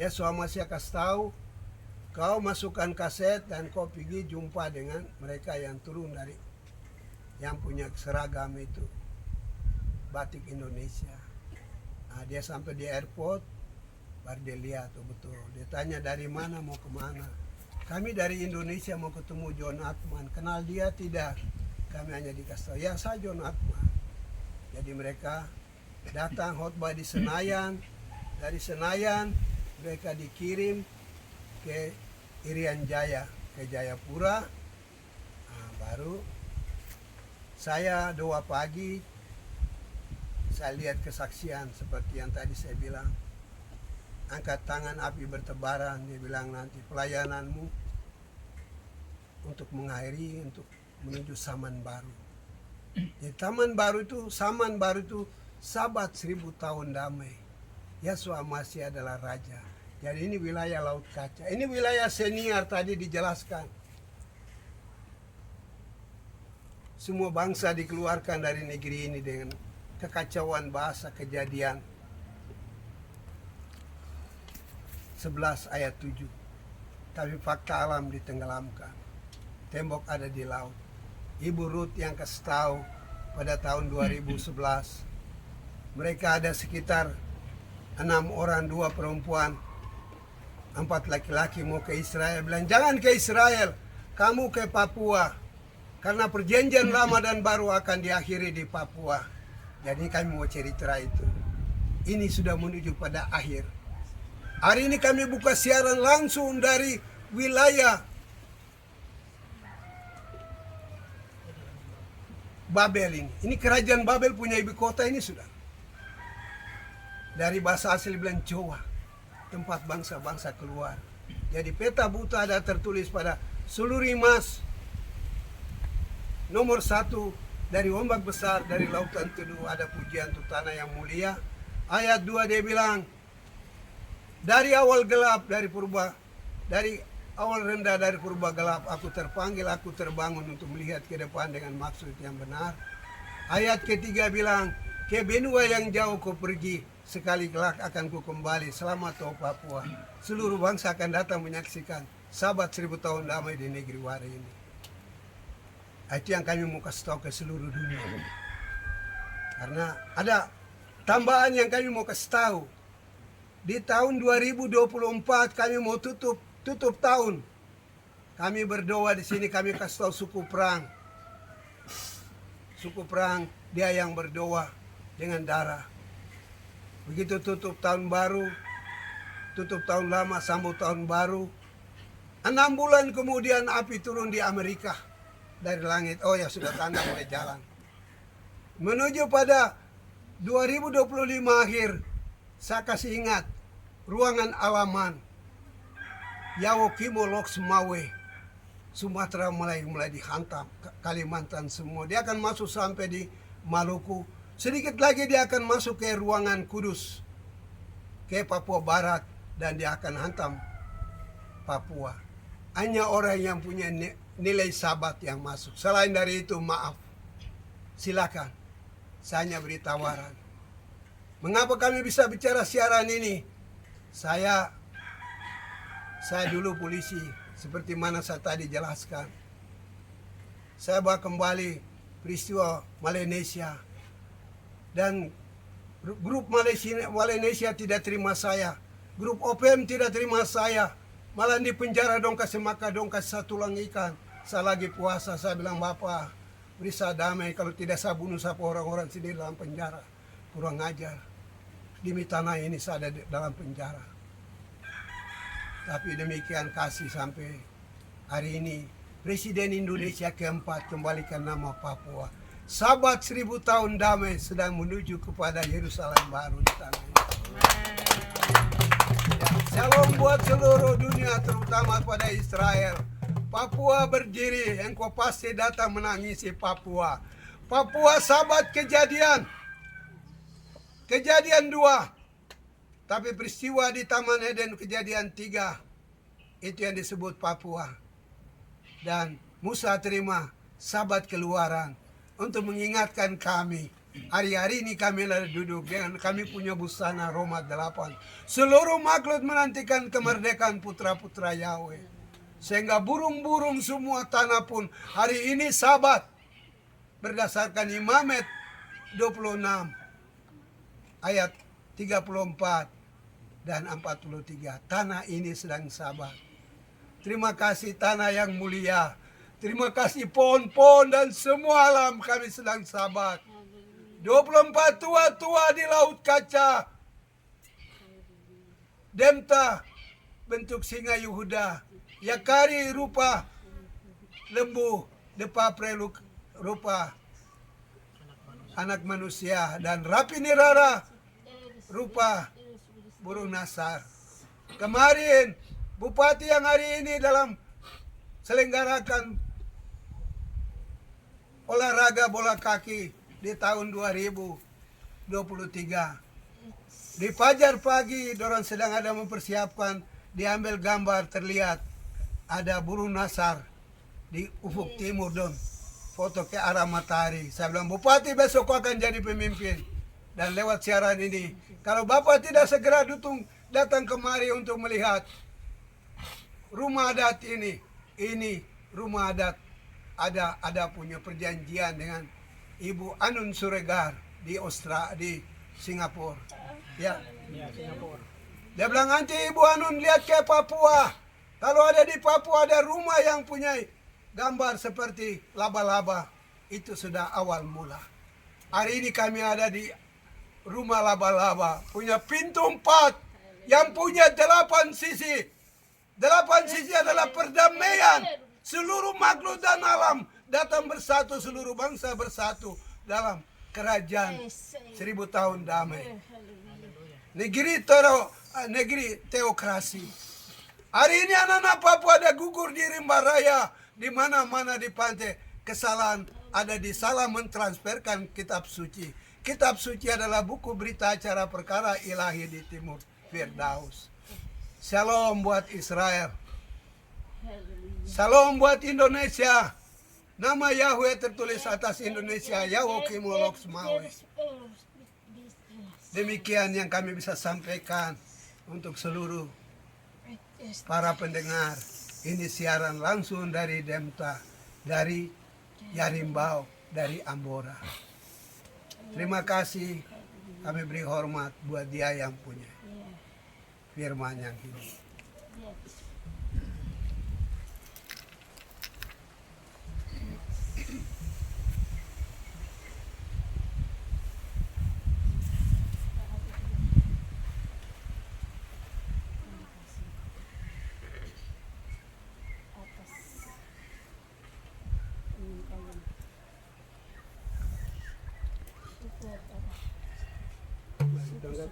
Yesus masih kasih tahu, kau masukkan kaset dan kau pergi jumpa dengan mereka yang turun dari yang punya seragam itu batik Indonesia. Nah, dia sampai di airport, baru dia lihat, oh betul. Dia tanya dari mana mau kemana. Kami dari Indonesia mau ketemu John Atman. Kenal dia tidak? Kami hanya dikasih tahu, ya saya John Atman. Jadi mereka datang khotbah di Senayan. Dari Senayan mereka dikirim ke Irian Jaya, ke Jayapura. Nah, baru saya 2 pagi saya lihat kesaksian seperti yang tadi saya bilang. Angkat tangan, api bertebaran. Dia bilang nanti pelayananmu untuk mengakhiri, untuk menuju zaman baru. Jadi taman baru itu, zaman baru itu sabat 1000 tahun damai. Yesus masih adalah Raja. Jadi ini wilayah Laut Kaca. Ini wilayah senior tadi dijelaskan. Semua bangsa dikeluarkan dari negeri ini dengan kekacauan bahasa. Kejadian 11 ayat 7. Tapi fakta alam ditenggelamkan. Tembok ada di laut. Ibu Ruth yang kasih tahu pada tahun 2011. Mereka ada sekitar 6 orang, 2 perempuan, 4 laki-laki mau ke Israel. Bilang jangan ke Israel, kamu ke Papua. Karena perjanjian lama dan baru akan diakhiri di Papua. Jadi kami mau cerita itu. Ini sudah menuju pada akhir. Hari ini kami buka siaran langsung dari wilayah Babel ini. Ini kerajaan Babel punya ibu kota ini sudah. Dari bahasa asli bilang Jawa, tempat bangsa-bangsa keluar. Jadi peta buta ada tertulis pada seluruh emas. Nomor 1 dari ombak besar, dari lautan teduh ada pujian untuk tanah yang mulia. Ayat 2 dia bilang, dari awal gelap, dari awal rendah, dari purba gelap, aku terpanggil, aku terbangun untuk melihat ke depan dengan maksud yang benar. Ayat ketiga bilang, ke benua yang jauh kau pergi, sekali kelak akan ku kembali. Selamat oh Papua. Seluruh bangsa akan datang menyaksikan sabat 1000 tahun damai di negeri Wari ini. Itu yang kami mau kasih tahu ke seluruh dunia. Karena ada tambahan yang kami mau kasih tahu. Di tahun 2024 kami mau tutup tahun. Kami berdoa di sini, kami kasih tahu suku perang. Suku perang, dia yang berdoa dengan darah. Begitu tutup tahun baru, tutup tahun lama, sambut tahun baru. 6 bulan kemudian api turun di Amerika dari langit. Oh ya sudah tanda mulai jalan. Menuju pada 2025 akhir, saya kasih ingat, ruangan alaman, Yawokimo Lok Semawe, Sumatera mulai dihantam, Kalimantan semua. Dia akan masuk sampai di Maluku. Sedikit lagi dia akan masuk ke ruangan Kudus, ke Papua Barat, dan dia akan hantam Papua. Hanya orang yang punya nilai sabat yang masuk. Selain dari itu, maaf, silakan. Saya hanya beri tawaran. Mengapa kami bisa bicara siaran ini? Saya dulu polisi, seperti mana saya tadi jelaskan. Saya bawa kembali peristiwa Malaysia. Dan grup Malaysia tidak terima saya. Grup OPM tidak terima saya. Malah di penjara dong kasih makan, dong kasih 1 tulang ikan. Saya lagi puasa, saya bilang, Bapak, beri saya damai. Kalau tidak saya bunuh siapa orang-orang sendiri dalam penjara. Kurang ajar. Demi tanah ini saya ada dalam penjara. Tapi demikian kasih sampai hari ini. Presiden Indonesia keempat kembalikan nama Papua. Sabat 1000 tahun damai sedang menuju kepada Yerusalem baru di tanah ini. Shalom buat seluruh dunia, terutama pada Israel. Papua berdiri, engkau pasti datang menangisi Papua. Papua sabat kejadian 2. Tapi peristiwa di Taman Eden kejadian 3, itu yang disebut Papua. Dan Musa terima sabat keluaran untuk mengingatkan kami Hari-hari ini kami duduk dengan kami punya busana Roma 8. Seluruh makhluk menantikan kemerdekaan putra-putra Yahweh. Sehingga burung-burung semua tanah pun hari ini Sabat berdasarkan Imamet 26 ayat 34 dan 43. Tanah ini sedang Sabat. Terima kasih tanah yang mulia. Terima kasih pohon-pohon dan semua alam kami sedang Sabat. 24 tua-tua di laut kaca. Demta bentuk singa Yehuda. Yakari rupa lembu. Depa preluk rupa anak manusia. Dan Rapi Nirara rupa burung nasar. Kemarin Bupati yang hari ini dalam selenggarakan olahraga bola kaki di tahun 2023. Di fajar pagi dorang sedang ada mempersiapkan, diambil gambar terlihat ada burung nasar di ufuk timur don. Foto ke arah matahari. Saya bilang Bupati besok akan jadi pemimpin. Dan lewat siaran ini, kalau Bapak tidak segera datang kemari untuk melihat rumah adat ini rumah adat ada punya perjanjian dengan Ibu Anun Suregar di Singapura. Ya. Singapura. Dia bilang nanti Ibu Anun lihat ke Papua. Kalau ada di Papua ada rumah yang punya gambar seperti laba-laba. Itu sudah awal mula. Hari ini kami ada di rumah laba-laba. Punya pintu 4 yang punya 8 sisi. 8 sisi adalah perdamaian. Seluruh makhluk dan alam datang bersatu, seluruh bangsa bersatu dalam kerajaan 1000 tahun damai. Negeri teokrasi. Hari ini anak-anak Papua ada gugur di rimba raya, di mana-mana di pantai. Kesalahan ada di salah mentransferkan kitab suci. Kitab suci adalah buku berita acara perkara ilahi di timur Firdaus. Shalom buat Israel. Shalom buat Indonesia. Nama Yahweh tertulis atas Indonesia, Yahweh Kimolok Semawe. Demikian yang kami bisa sampaikan untuk seluruh para pendengar. Ini siaran langsung dari Demta, dari Yarimbau, dari Ambora. Terima kasih, kami beri hormat buat dia yang punya firman yang hidup. Sudah